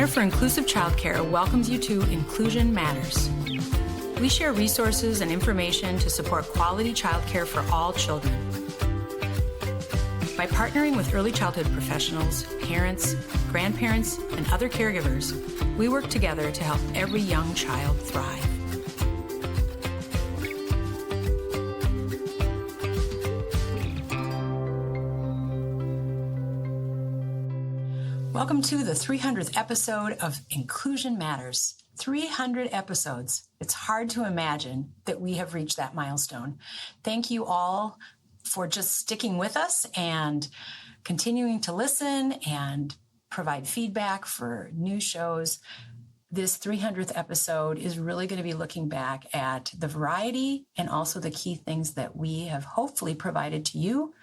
for Inclusive Childcare welcomes you to Inclusion Matters. We share resources and information to support quality childcare for all children. By partnering with early childhood professionals, parents, grandparents, and other caregivers, we work together to help every young child thrive. Welcome to the 300th episode of Inclusion Matters. 300 episodes. It's hard to imagine that we have reached that milestone. Thank you all for just sticking with us and continuing to listen and provide feedback for new shows. This 300th episode is really going to be looking back at the variety and also the key things that we have hopefully provided to you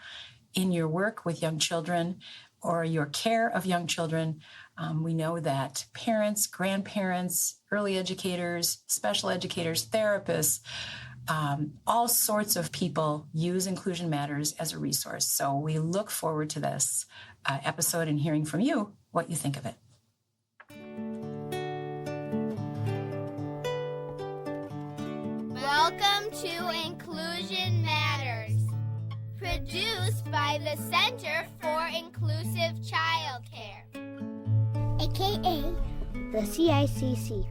in your work with young children or your care of young children. We know that parents, grandparents, early educators, special educators, therapists, all sorts of people use Inclusion Matters as a resource. So we look forward to this episode and hearing from you what you think of it. Welcome to Inclusion Matters, produced by the Center for Inclusive Childcare, aka the CICC.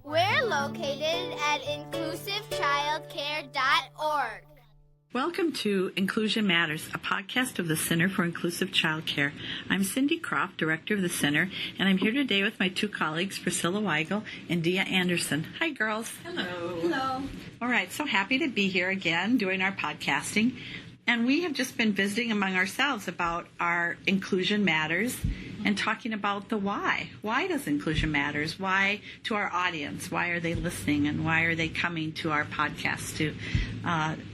We're located at inclusivechildcare.org. Welcome to Inclusion Matters, a podcast of the Center for Inclusive Childcare. I'm Cindy Croft, Director of the Center, and I'm here today with my two colleagues, Priscilla Weigel and Dia Anderson. Hi, girls. Hello. Hello. All right, so happy to be here again doing our podcasting. And we have just been visiting among ourselves about our Inclusion Matters and talking about the why. Why does Inclusion Matters? Why to our audience? Why are they listening? And why are they coming to our podcast to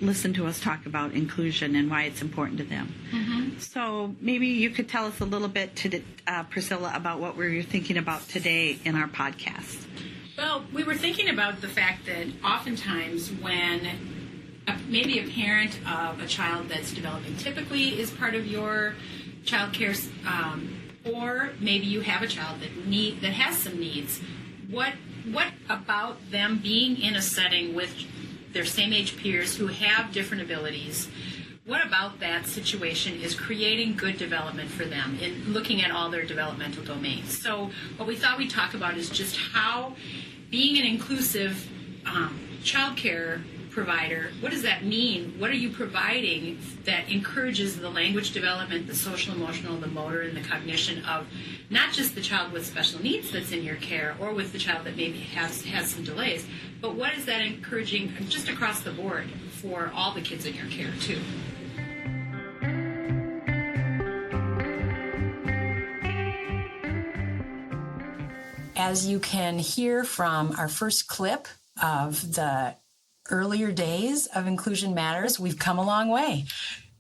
listen to us talk about inclusion and why it's important to them? Mm-hmm. So maybe you could tell us a little bit, Priscilla, about what we're thinking about today in our podcast. Well, we were thinking about the fact that oftentimes when maybe a parent of a child that's developing typically is part of your child care, or maybe you have a child that has some needs. What about them being in a setting with their same age peers who have different abilities? What about that situation is creating good development for them in looking at all their developmental domains? So what we thought we'd talk about is just how being an inclusive child care provider, what does that mean? What are you providing that encourages the language development, the social, emotional, the motor, and the cognition of not just the child with special needs that's in your care or with the child that maybe has some delays, but what is that encouraging just across the board for all the kids in your care too? As you can hear from our first clip of the earlier days of Inclusion Matters, we've come a long way.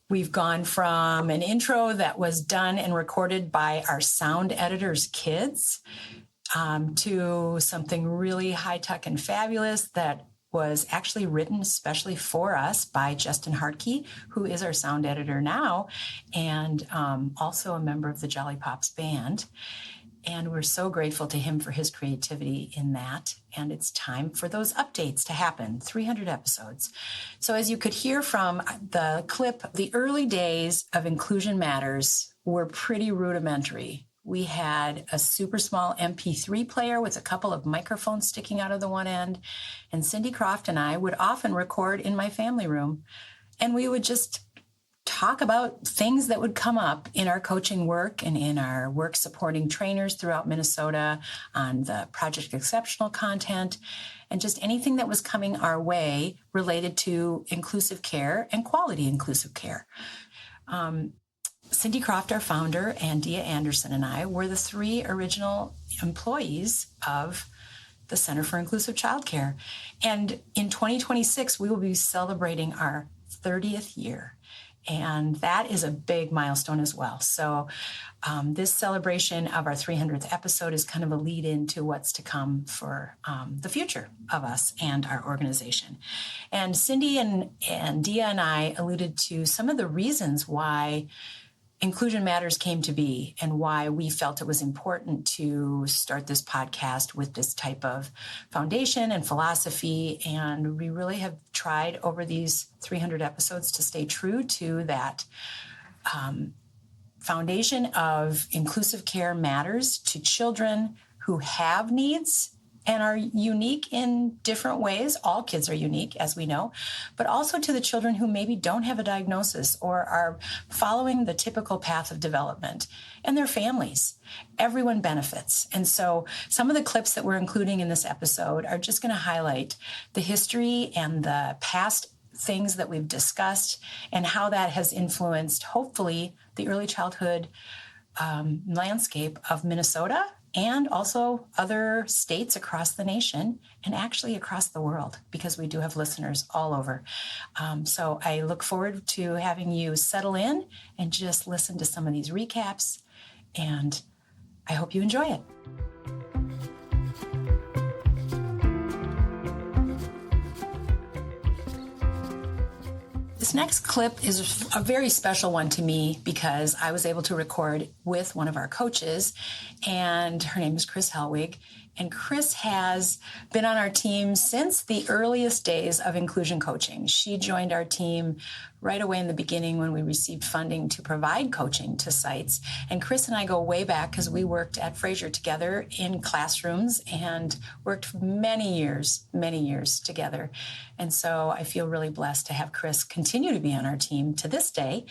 We've gone from an intro that was done and recorded by our sound editor's kids to something really high-tech and fabulous that was actually written especially for us by Justin Hartke, who is our sound editor now and also a member of the Jolly Pops band. And we're so grateful to him for his creativity in that. And it's time for those updates to happen, 300 episodes. So as you could hear from the clip, the early days of Inclusion Matters were pretty rudimentary. We had a super small MP3 player with a couple of microphones sticking out of the one end. And Cindy Croft and I would often record in my family room. And we would just talk about things that would come up in our coaching work and in our work supporting trainers throughout Minnesota on the Project Exceptional content and just anything that was coming our way related to inclusive care and quality inclusive care. Cindy Croft, our founder, and Dia Anderson and I were the three original employees of the Center for Inclusive Childcare. And in 2026, we will be celebrating our 30th year. And that is a big milestone as well. So this celebration of our 300th episode is kind of a lead into what's to come for the future of us and our organization. And Cindy and Dia and I alluded to some of the reasons why Inclusion Matters came to be and why we felt it was important to start this podcast with this type of foundation and philosophy. And we really have tried over these 300 episodes to stay true to that foundation of inclusive care matters to children who have needs and are unique in different ways. All kids are unique, as we know, but also to the children who maybe don't have a diagnosis or are following the typical path of development, and their families. Everyone benefits. And so some of the clips that we're including in this episode are just going to highlight the history and the past things that we've discussed and how that has influenced, hopefully, the early childhood landscape of Minnesota and also other states across the nation and actually across the world, because we do have listeners all over. So I look forward to having you settle in and just listen to some of these recaps, and I hope you enjoy it. This next clip is a very special one to me because I was able to record with one of our coaches, and her name is Chris Helwig. And Chris has been on our team since the earliest days of inclusion coaching. She joined our team right away in the beginning when we received funding to provide coaching to sites. And Chris and I go way back because we worked at Fraser together in classrooms and worked many years together. And so I feel really blessed to have Chris continue to be on our team to this day.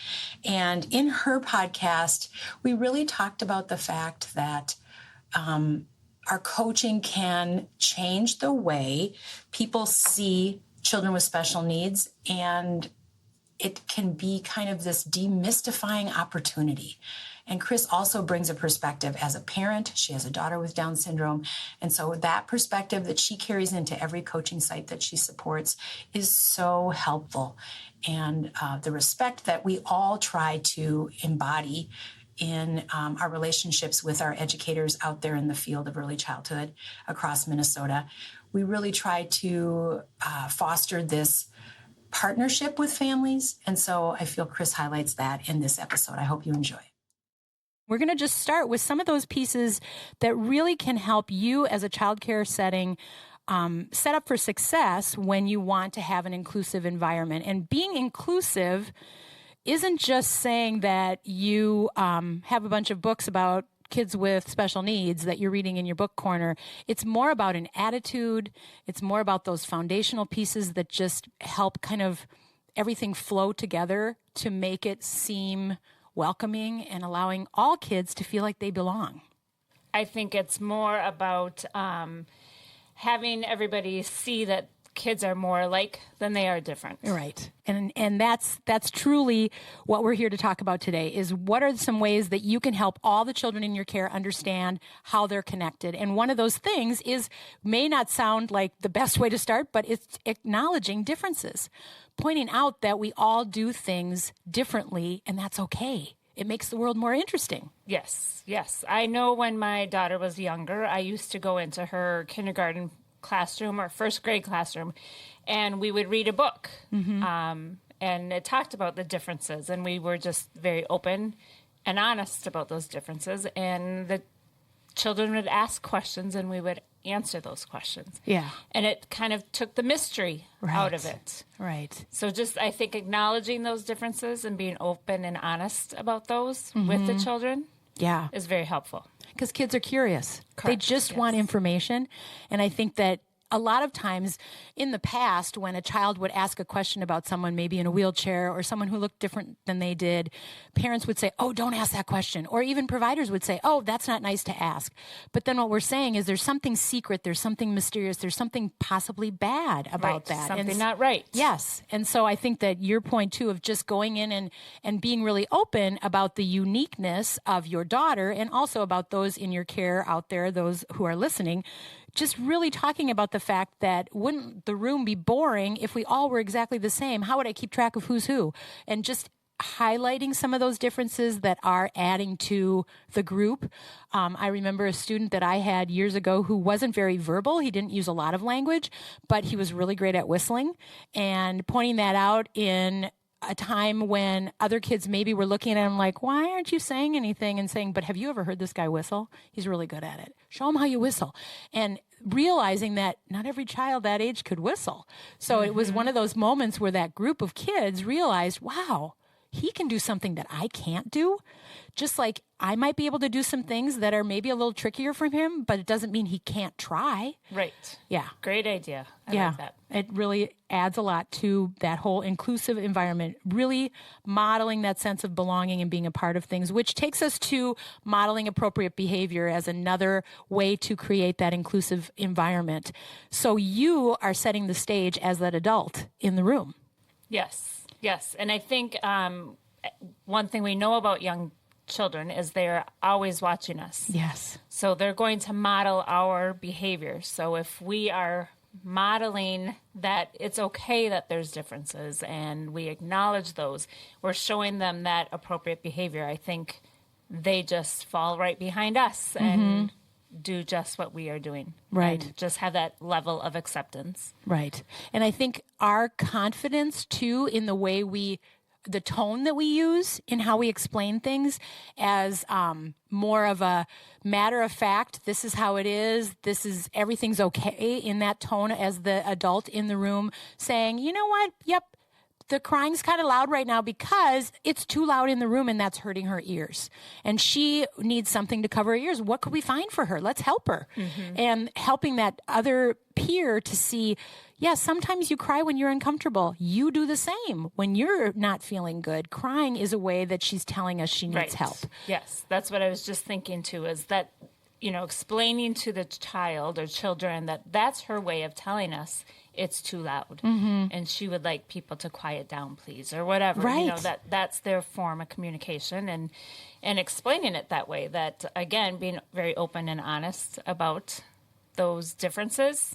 And in her podcast, we really talked about the fact that our coaching can change the way people see children with special needs, and it can be kind of this demystifying opportunity. And Chris also brings a perspective as a parent. She has a daughter with Down syndrome. And so that perspective that she carries into every coaching site that she supports is so helpful. And the respect that we all try to embody in our relationships with our educators out there in the field of early childhood across Minnesota. We really try to foster this partnership with families. And so I feel Chris highlights that in this episode. I hope you enjoy. We're going to just start with some of those pieces that really can help you as a childcare setting set up for success when you want to have an inclusive environment. And being inclusive isn't just saying that you have a bunch of books about kids with special needs that you're reading in your book corner. It's more about an attitude. It's more about those foundational pieces that just help kind of everything flow together to make it seem welcoming and allowing all kids to feel like they belong. I think it's more about having everybody see that kids are more alike than they are different. Right. And that's truly what we're here to talk about today, is what are some ways that you can help all the children in your care understand how they're connected. And one of those things may not sound like the best way to start, but it's acknowledging differences, pointing out that we all do things differently, and that's okay. It makes the world more interesting. Yes. I know when my daughter was younger, I used to go into her kindergarten classroom or first grade classroom, and we would read a book. And it talked about the differences, and we were just very open and honest about those differences, and the children would ask questions and we would answer those questions. Yeah. And it kind of took the mystery out of it. Right. So just, I think, acknowledging those differences and being open and honest about those with the children is very helpful. Because kids are curious. Correct. They just want information. And I think that a lot of times in the past, when a child would ask a question about someone maybe in a wheelchair or someone who looked different than they did, parents would say, oh, don't ask that question. Or even providers would say, oh, that's not nice to ask. But then what we're saying is there's something secret, there's something mysterious, there's something possibly bad about that. Something not right. Yes. And so I think that your point, too, of just going in and being really open about the uniqueness of your daughter and also about those in your care out there, those who are listening, just really talking about the fact that wouldn't the room be boring if we all were exactly the same? How would I keep track of who's who? And just highlighting some of those differences that are adding to the group. I remember a student that I had years ago who wasn't very verbal. He didn't use a lot of language, but he was really great at whistling. And pointing that out in a time when other kids maybe were looking at him like, why aren't you saying anything? And saying, but have you ever heard this guy whistle? He's really good at it. Show him how you whistle. And realizing that not every child that age could whistle. So it was one of those moments where that group of kids realized, wow, he can do something that I can't do. Just like I might be able to do some things that are maybe a little trickier for him, but it doesn't mean he can't try. Right. Yeah. Great idea. I like that. It really adds a lot to that whole inclusive environment, really modeling that sense of belonging and being a part of things, which takes us to modeling appropriate behavior as another way to create that inclusive environment. So you are setting the stage as that adult in the room. Yes. Yes. And I think one thing we know about young children is they're always watching us. Yes. So they're going to model our behavior. So if we are modeling that it's okay that there's differences and we acknowledge those, we're showing them that appropriate behavior. I think they just fall right behind us and do just what we are doing. Right. And just have that level of acceptance. Right. And I think our confidence too in the way the tone that we use in how we explain things as more of a matter of fact, this is how it is, everything's okay in that tone as the adult in the room saying, you know what, yep, the crying's kind of loud right now because it's too loud in the room and that's hurting her ears. And she needs something to cover her ears. What could we find for her? Let's help her. And helping that other peer to see, yes, sometimes you cry when you're uncomfortable. You do the same when you're not feeling good. Crying is a way that she's telling us she needs help. Yes, that's what I was just thinking too, is that, explaining to the child or children that that's her way of telling us it's too loud and she would like people to quiet down, please, or whatever. Right. That's their form of communication and explaining it that way, that again, being very open and honest about those differences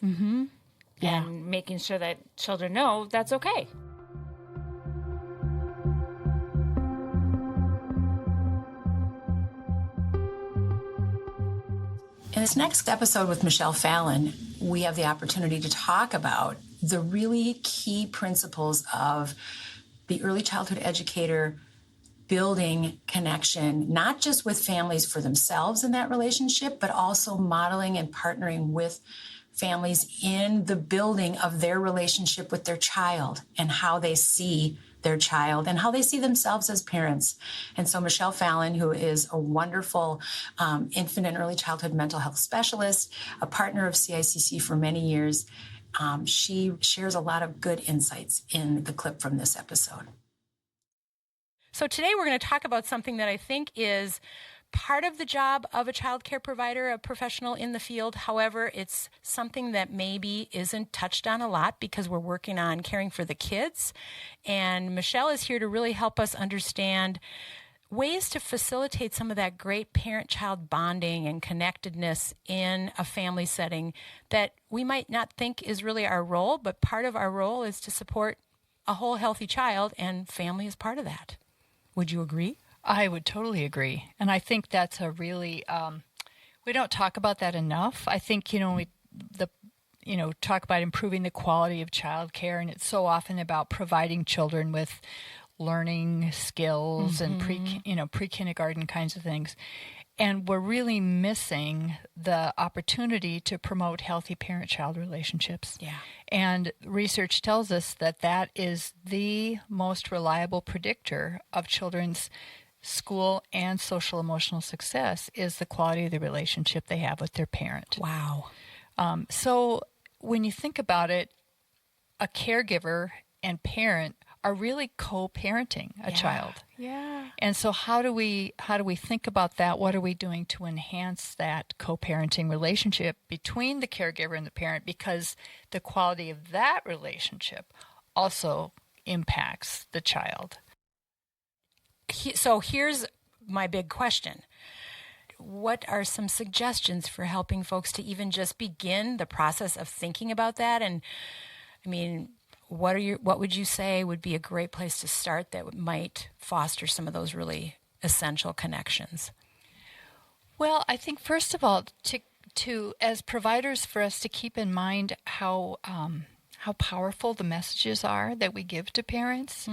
and making sure that children know that's okay. In this next episode with Michelle Fallon, we have the opportunity to talk about the really key principles of the early childhood educator building connection, not just with families for themselves in that relationship, but also modeling and partnering with families in the building of their relationship with their child and how they see their child and how they see themselves as parents. And so Michelle Fallon, who is a wonderful infant and early childhood mental health specialist, a partner of CICC for many years, she shares a lot of good insights in the clip from this episode. So today we're going to talk about something that I think is part of the job of a child care provider, a professional in the field. However, it's something that maybe isn't touched on a lot because we're working on caring for the kids. And Michelle is here to really help us understand ways to facilitate some of that great parent-child bonding and connectedness in a family setting that we might not think is really our role, but part of our role is to support a whole healthy child, and family is part of that. Would you agree? I would totally agree. And I think that's a really, we don't talk about that enough. I think, we talk about improving the quality of childcare, and it's so often about providing children with learning skills and pre-kindergarten kinds of things. And we're really missing the opportunity to promote healthy parent-child relationships. Yeah. And research tells us that that is the most reliable predictor of children's school and social emotional success is the quality of the relationship they have with their parent. Wow. So when you think about it, a caregiver and parent are really co-parenting a child. Yeah. And so how do we think about that? What are we doing to enhance that co-parenting relationship between the caregiver and the parent? Because the quality of that relationship also impacts the child. So here's my big question. What are some suggestions for helping folks to even just begin the process of thinking about that? And I mean, what would you say would be a great place to start that might foster some of those really essential connections? Well, I think first of all, to as providers, for us to keep in mind how how powerful the messages are that we give to parents.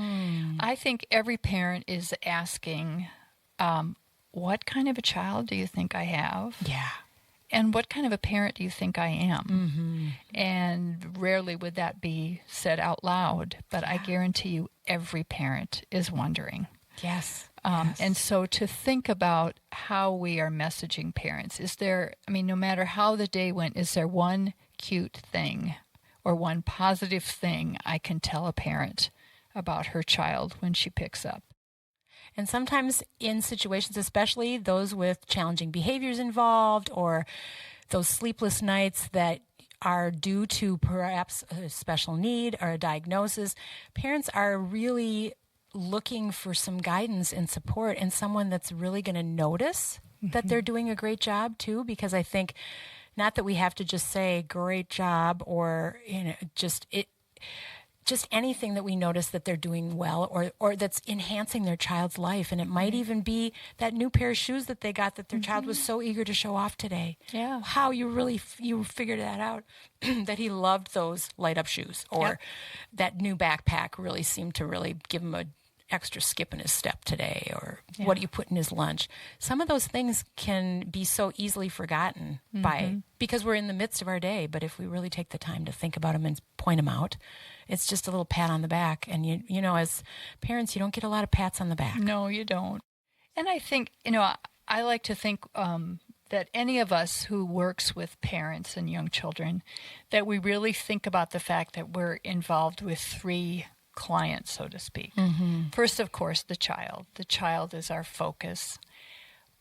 I think every parent is asking, what kind of a child do you think I have? Yeah. And what kind of a parent do you think I am? And rarely would that be said out loud, but I guarantee you every parent is wondering. Yes. And so to think about how we are messaging parents, no matter how the day went, is there one cute thing or one positive thing I can tell a parent about her child when she picks up? And sometimes in situations, especially those with challenging behaviors involved or those sleepless nights that are due to perhaps a special need or a diagnosis, parents are really looking for some guidance and support and someone that's really going to notice that they're doing a great job too, because I think not that we have to just say great job or, just anything that we notice that they're doing well or that's enhancing their child's life. And it might even be that new pair of shoes that they got that their child was so eager to show off today. Yeah. How you figured that out, that he loved those light up shoes, or that new backpack really seemed to really give him a extra skip in his step today, or what do you put in his lunch? Some of those things can be so easily forgotten because we're in the midst of our day. But if we really take the time to think about them and point them out, it's just a little pat on the back. And you know, as parents, you don't get a lot of pats on the back. No, you don't. And I think, I like to think that any of us who works with parents and young children, that we really think about the fact that we're involved with three client, so to speak. First, of course, the child. The child is our focus,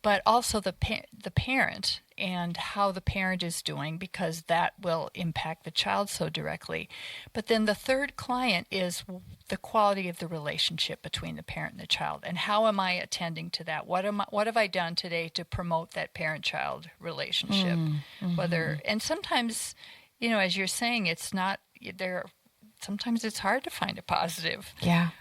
but also the parent and how the parent is doing, because that will impact the child so directly. But then the third client is the quality of the relationship between the parent and the child, and how am I attending to that? What have I done today to promote that parent-child relationship? And sometimes, as you're saying, it's not there. Sometimes it's hard to find a positive. Yeah.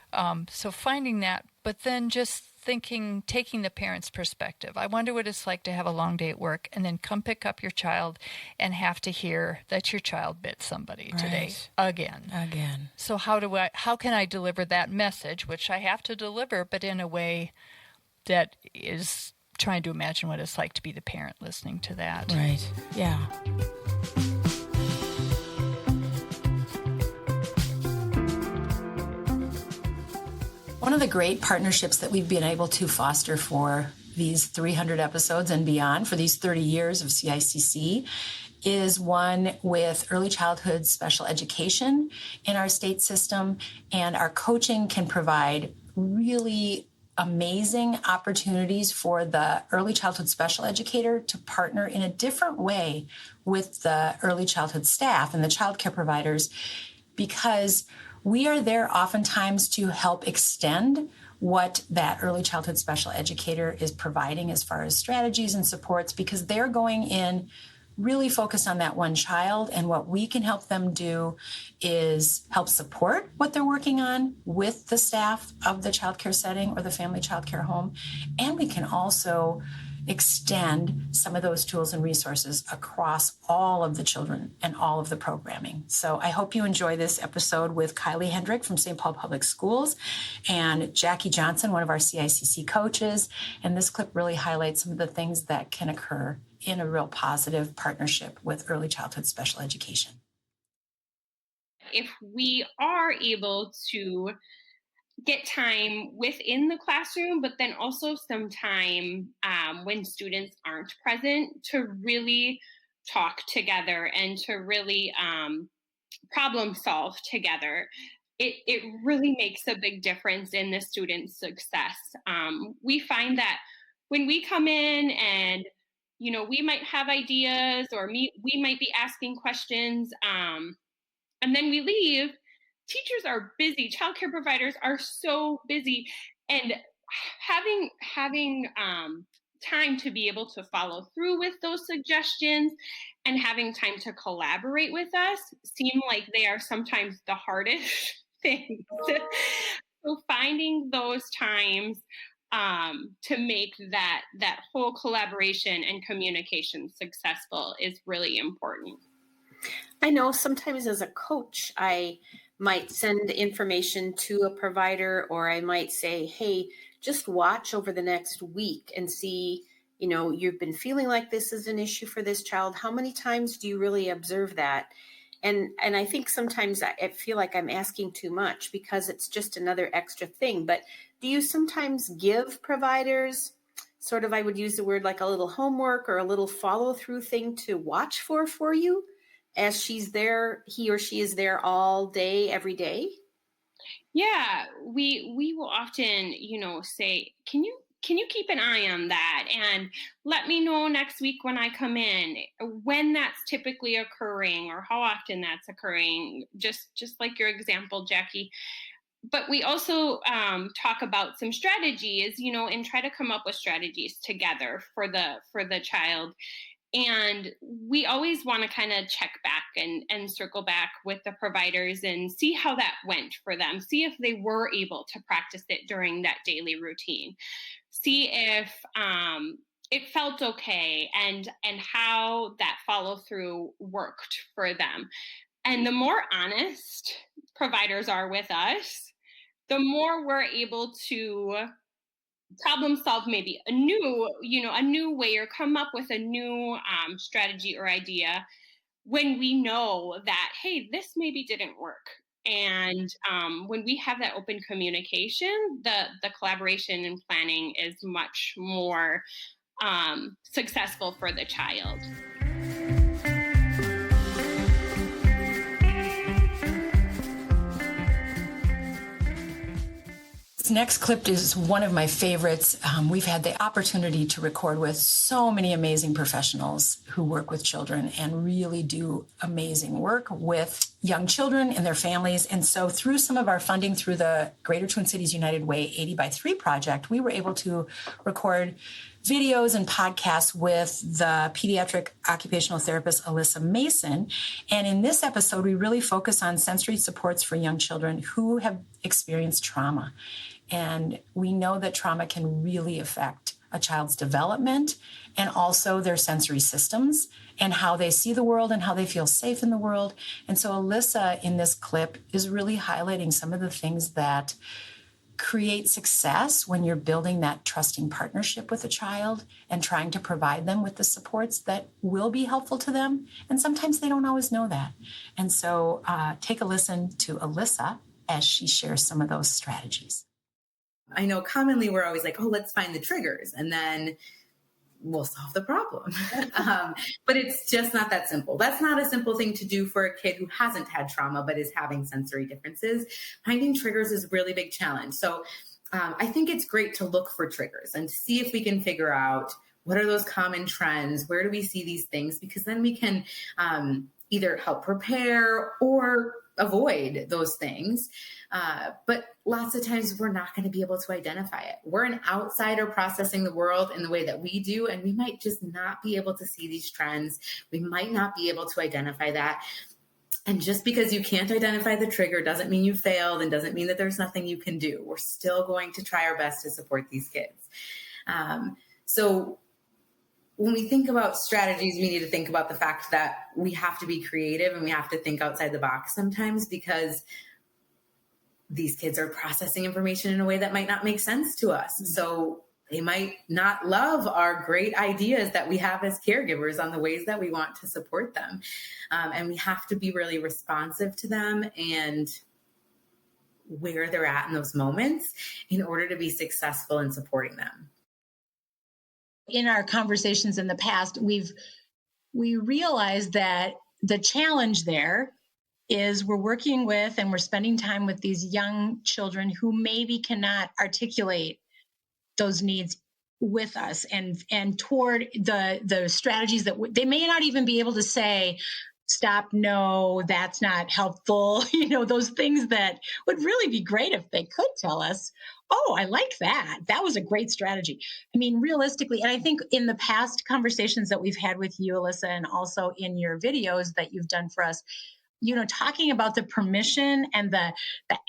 So finding that, but then just taking the parent's perspective. I wonder what it's like to have a long day at work and then come pick up your child and have to hear that your child bit somebody today again. So how can I deliver that message, which I have to deliver, but in a way that is trying to imagine what it's like to be the parent listening to that. Right. Yeah. One of the great partnerships that we've been able to foster for these 300 episodes and beyond, for these 30 years of CICC, is one with early childhood special education in our state system. And our coaching can provide really amazing opportunities for the early childhood special educator to partner in a different way with the early childhood staff and the child care providers, because we are there oftentimes to help extend what that early childhood special educator is providing as far as strategies and supports, because they're going in really focused on that one child. And what we can help them do is help support what they're working on with the staff of the child care setting or the family child care home. And we can also extend some of those tools and resources across all of the children and all of the programming. So I hope you enjoy this episode with Kylie Hendrick from St. Paul Public Schools and Jackie Johnson, one of our CICC coaches. And this clip really highlights some of the things that can occur in a real positive partnership with early childhood special education. If we are able to get time within the classroom, but then also some time when students aren't present to really talk together and to really problem solve together, it really makes a big difference in the student's success. We find that when we come in and, we might have ideas or we might be asking questions and then we leave, teachers are busy, childcare providers are so busy, and having time to be able to follow through with those suggestions and having time to collaborate with us seem like they are sometimes the hardest things. So finding those times to make that whole collaboration and communication successful is really important. I know sometimes as a coach, I might send information to a provider, or I might say, hey, just watch over the next week and see, you've been feeling like this is an issue for this child. How many times do you really observe that? And I think sometimes I feel like I'm asking too much because it's just another extra thing. But do you sometimes give providers sort of, I would use the word like a little homework or a little follow through thing to watch for you as she's there, he or she is there all day, every day? Yeah, we will often, say, can you keep an eye on that and let me know next week when I come in when that's typically occurring or how often that's occurring, just like your example, Jackie. But we also talk about some strategies, and try to come up with strategies together for the child. And we always want to kind of check back and circle back with the providers and see how that went for them. See if they were able to practice it during that daily routine. See if it felt okay and how that follow through worked for them. And the more honest providers are with us, the more we're able to problem solve maybe a new way or come up with a new strategy or idea when we know that, hey, this maybe didn't work. And when we have that open communication, the collaboration and planning is much more successful for the child. This next clip is one of my favorites. We've had the opportunity to record with so many amazing professionals who work with children and really do amazing work with young children and their families. And so through some of our funding through the Greater Twin Cities United Way 80x3 project, we were able to record videos and podcasts with the pediatric occupational therapist, Alyssa Mason. And in this episode, we really focus on sensory supports for young children who have experienced trauma. And we know that trauma can really affect a child's development and also their sensory systems and how they see the world and how they feel safe in the world. And so Alyssa in this clip is really highlighting some of the things that create success when you're building that trusting partnership with a child and trying to provide them with the supports that will be helpful to them. And sometimes they don't always know that. And so take a listen to Alyssa as she shares some of those strategies. I know commonly we're always like, oh, let's find the triggers and then we'll solve the problem. But it's just not that simple. That's not a simple thing to do for a kid who hasn't had trauma but is having sensory differences. Finding triggers is a really big challenge. So I think it's great to look for triggers and see if we can figure out what are those common trends, where do we see these things, because then we can either help prepare or avoid those things. But lots of times we're not going to be able to identify it. We're an outsider processing the world in the way that we do, and we might just not be able to see these trends. We might not be able to identify that. And just because you can't identify the trigger doesn't mean you failed and doesn't mean that there's nothing you can do. We're still going to try our best to support these kids. So when we think about strategies, we need to think about the fact that we have to be creative and we have to think outside the box sometimes, because these kids are processing information in a way that might not make sense to us. So they might not love our great ideas that we have as caregivers on the ways that we want to support them. And we have to be really responsive to them and where they're at in those moments in order to be successful in supporting them. In our conversations in the past, we realized that the challenge there is we're working with and we're spending time with these young children who maybe cannot articulate those needs with us and toward the strategies that they may not even be able to say, stop, no, that's not helpful. Those things that would really be great if they could tell us, oh, I like that. That was a great strategy. I mean, realistically, and I think in the past conversations that we've had with you, Alyssa, and also in your videos that you've done for us, talking about the permission and the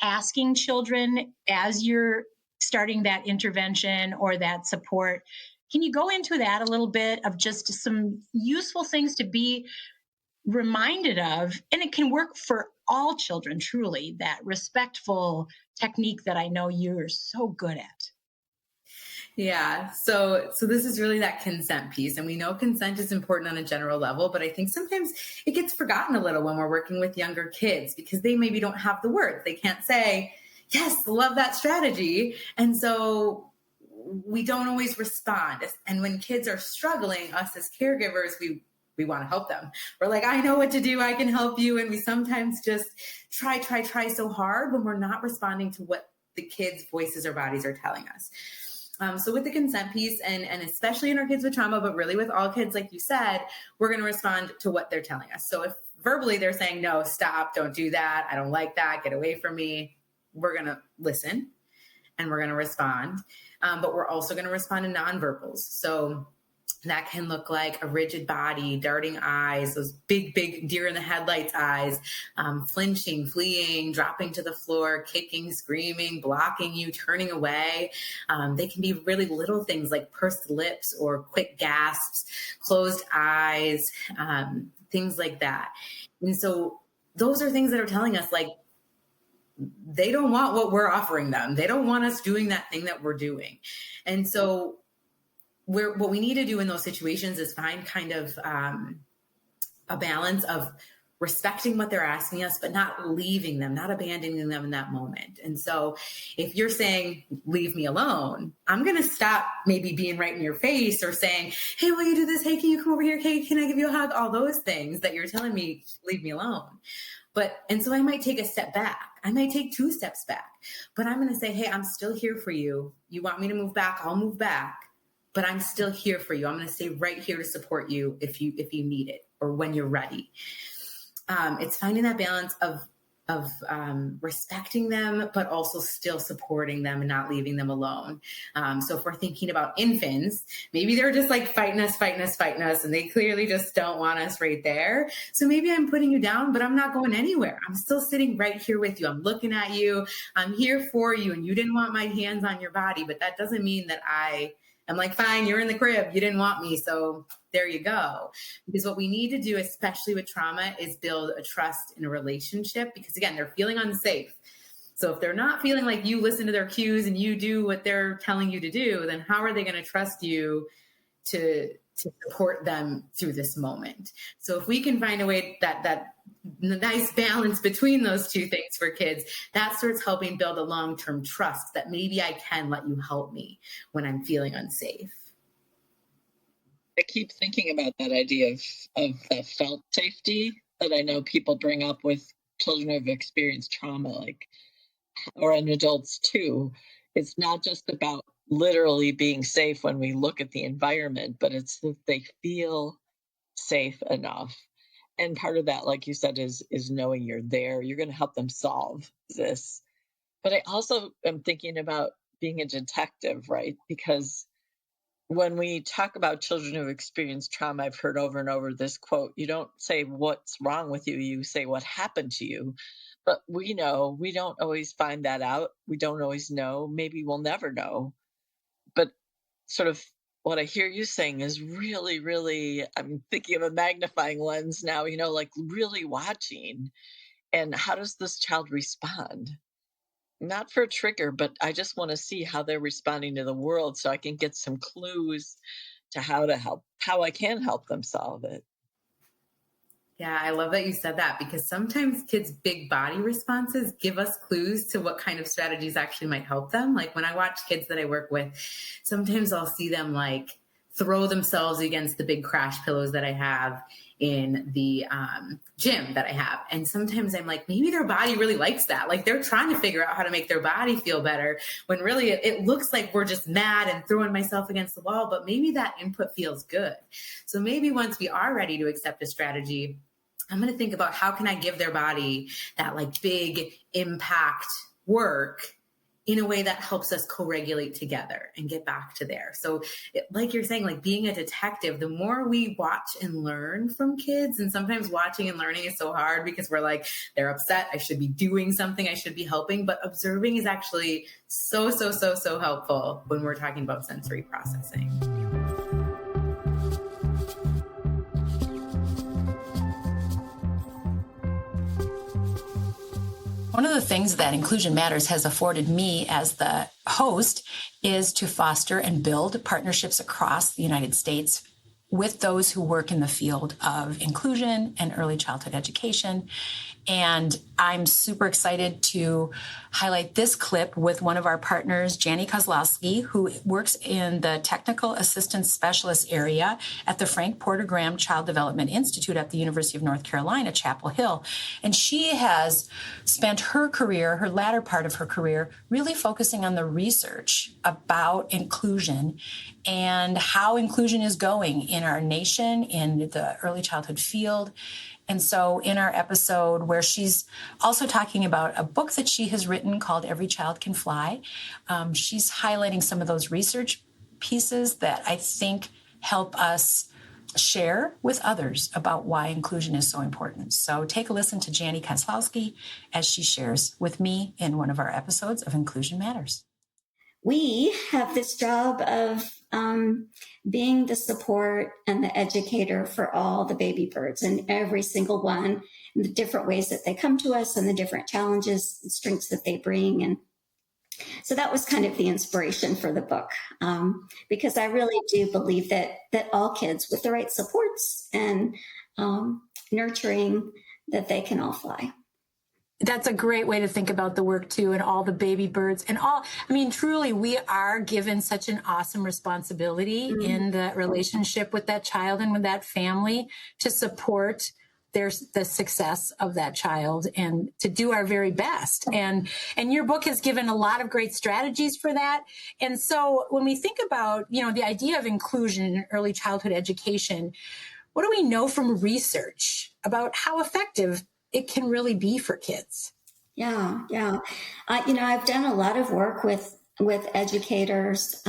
asking children as you're starting that intervention or that support. Can you go into that a little bit of just some useful things to be reminded of, and it can work for all children, truly, that respectful technique that I know you're so good at. Yeah. So this is really that consent piece. And we know consent is important on a general level, but I think sometimes it gets forgotten a little when we're working with younger kids because they maybe don't have the words. They can't say, yes, love that strategy. And so we don't always respond. And when kids are struggling, us as caregivers, we want to help them. We're like, I know what to do. I can help you. And we sometimes just try so hard when we're not responding to what the kids' voices or bodies are telling us. So with the consent piece, and especially in our kids with trauma, but really with all kids, like you said, we're going to respond to what they're telling us. So if verbally they're saying, no, stop, don't do that, I don't like that, get away from me, we're going to listen and we're going to respond. But we're also going to respond in nonverbals. So that can look like a rigid body, darting eyes, those big deer in the headlights eyes, flinching, fleeing, dropping to the floor, kicking, screaming, blocking you, turning away. They can be really little things like pursed lips or quick gasps, closed eyes, things like that. And so those are things that are telling us, like, they don't want what we're offering them. They don't want us doing that thing that we're doing. And so what we need to do in those situations is find kind of a balance of respecting what they're asking us, but not leaving them, not abandoning them in that moment. And so if you're saying, leave me alone, I'm going to stop maybe being right in your face or saying, hey, will you do this? Hey, can you come over here? Hey, can I give you a hug? All those things that you're telling me, leave me alone. And so I might take a step back. I might take 2 steps back, but I'm going to say, hey, I'm still here for you. You want me to move back? I'll move back. But I'm still here for you. I'm going to stay right here to support you if you need it or when you're ready. It's finding that balance of respecting them, but also still supporting them and not leaving them alone. So if we're thinking about infants, maybe they're just like fighting us, and they clearly just don't want us right there. So maybe I'm putting you down, but I'm not going anywhere. I'm still sitting right here with you. I'm looking at you. I'm here for you. And you didn't want my hands on your body, but that doesn't mean that I'm like, fine, you're in the crib. You didn't want me. So there you go. Because what we need to do, especially with trauma, is build a trust in a relationship. Because again, they're feeling unsafe. So if they're not feeling like you listen to their cues and you do what they're telling you to do, then how are they going to trust you to support them through this moment? So if we can find a way that nice balance between those 2 things for kids, that starts helping build a long-term trust that maybe I can let you help me when I'm feeling unsafe. I keep thinking about that idea of that felt safety that I know people bring up with children who've experienced trauma, or in adults too. It's not just about literally being safe when we look at the environment, but it's that they feel safe enough. And part of that, like you said, is knowing you're there. You're going to help them solve this. But I also am thinking about being a detective, right? Because when we talk about children who experience trauma, I've heard over and over this quote, you don't say what's wrong with you, you say what happened to you. But we know we don't always find that out. We don't always know. Maybe we'll never know. But sort of what I hear you saying is really, really, I'm thinking of a magnifying lens now, like really watching. And how does this child respond? Not for a trigger, but I just want to see how they're responding to the world so I can get some clues to how I can help them solve it. Yeah, I love that you said that, because sometimes kids' big body responses give us clues to what kind of strategies actually might help them. Like when I watch kids that I work with, sometimes I'll see them like throw themselves against the big crash pillows that I have in the gym that I have. And sometimes I'm like, maybe their body really likes that. Like they're trying to figure out how to make their body feel better, when really it looks like we're just mad and throwing myself against the wall, but maybe that input feels good. So maybe once we are ready to accept a strategy, I'm going to think about how can I give their body that like big impact work in a way that helps us co-regulate together and get back to there. So like you're saying, like being a detective, the more we watch and learn from kids, and sometimes watching and learning is so hard because we're like, they're upset, I should be doing something, I should be helping, but observing is actually so helpful when we're talking about sensory processing. One of the things that Inclusion Matters has afforded me as the host is to foster and build partnerships across the United States with those who work in the field of inclusion and early childhood education. And I'm super excited to highlight this clip with one of our partners, Janie Kozlowski, who works in the Technical Assistance Specialist area at the Frank Porter Graham Child Development Institute at the University of North Carolina, Chapel Hill. And she has spent her career, her latter part of her career, really focusing on the research about inclusion and how inclusion is going in our nation, in the early childhood field. And so in our episode where she's also talking about a book that she has written called Every Child Can Fly, she's highlighting some of those research pieces that I think help us share with others about why inclusion is so important. So take a listen to Janie Kozlowski as she shares with me in one of our episodes of Inclusion Matters. We have this job of being the support and the educator for all the baby birds and every single one, and the different ways that they come to us and the different challenges and strengths that they bring. And so that was kind of the inspiration for the book, because I really do believe that all kids with the right supports and nurturing, that they can all fly. That's a great way to think about the work too, and all the baby birds and all. I mean, truly, we are given such an awesome responsibility in the relationship with that child and with that family to support the success of that child and to do our very best. And your book has given a lot of great strategies for that. And so when we think about, the idea of inclusion in early childhood education, what do we know from research about how effective it can really be for kids? Yeah. I've done a lot of work with educators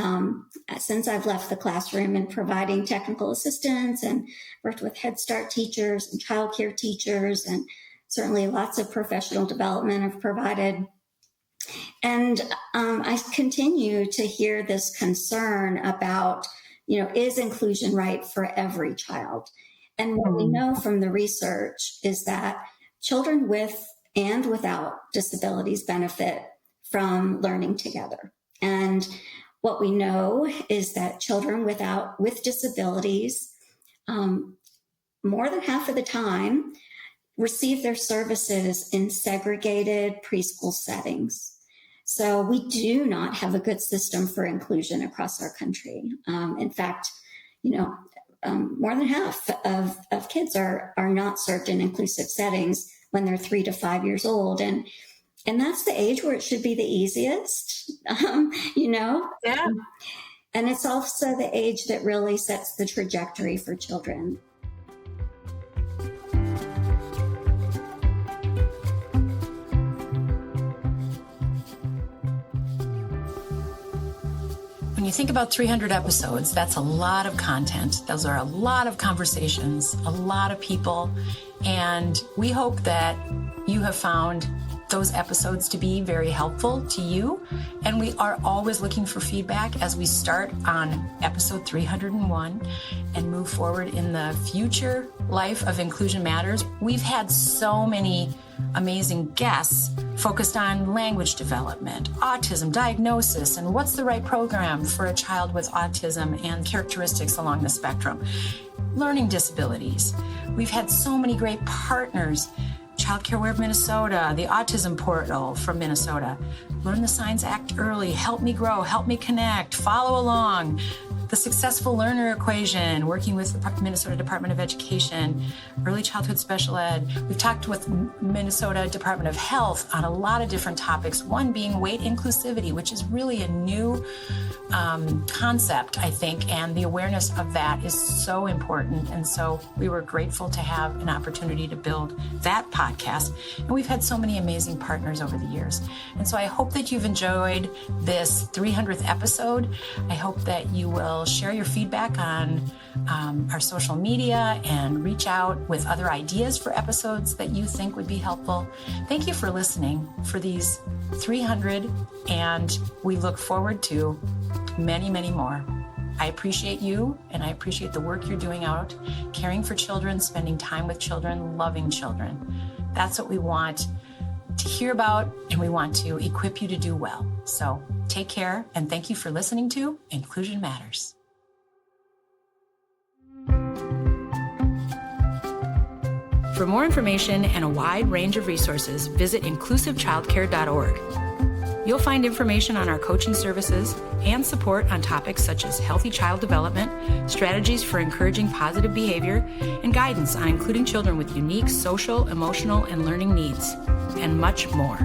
since I've left the classroom and providing technical assistance, and worked with Head Start teachers and childcare teachers, and certainly lots of professional development I've provided. And I continue to hear this concern about, is inclusion right for every child? And what we know from the research is that children with and without disabilities benefit from learning together. And what we know is that children with disabilities, more than half of the time, receive their services in segregated preschool settings. So we do not have a good system for inclusion across our country. In fact, more than half of kids are not served in inclusive settings when they're 3 to 5 years old. And that's the age where it should be the easiest, Yeah. And it's also the age that really sets the trajectory for children. When you think about 300 episodes, that's a lot of content. Those are a lot of conversations, a lot of people. And we hope that you have found those episodes to be very helpful to you. And we are always looking for feedback as we start on episode 301 and move forward in the future life of Inclusion Matters. We've had so many amazing guests focused on language development, autism diagnosis, and what's the right program for a child with autism and characteristics along the spectrum. Learning disabilities. We've had so many great partners. Child Care Aware of Minnesota, the Autism Portal from Minnesota, Learn the Signs, Act Early, Help Me Grow, Help Me Connect, Follow Along, the Successful Learner Equation, working with the Minnesota Department of Education, Early Childhood Special Ed. We've talked with Minnesota Department of Health on a lot of different topics, one being weight inclusivity, which is really a new concept, I think, and the awareness of that is so important. And so we were grateful to have an opportunity to build that podcast. And we've had so many amazing partners over the years. And so I hope that you've enjoyed this 300th episode. I hope that you will share your feedback on our social media and reach out with other ideas for episodes that you think would be helpful. Thank you for listening for these 300, and we look forward to many, many more. I appreciate you, and I appreciate the work you're doing out, caring for children, spending time with children, loving children. That's what we want to hear about, and we want to equip you to do well. So take care, and thank you for listening to Inclusion Matters. For more information and a wide range of resources, visit inclusivechildcare.org. You'll find information on our coaching services and support on topics such as healthy child development, strategies for encouraging positive behavior, and guidance on including children with unique social, emotional, and learning needs, and much more.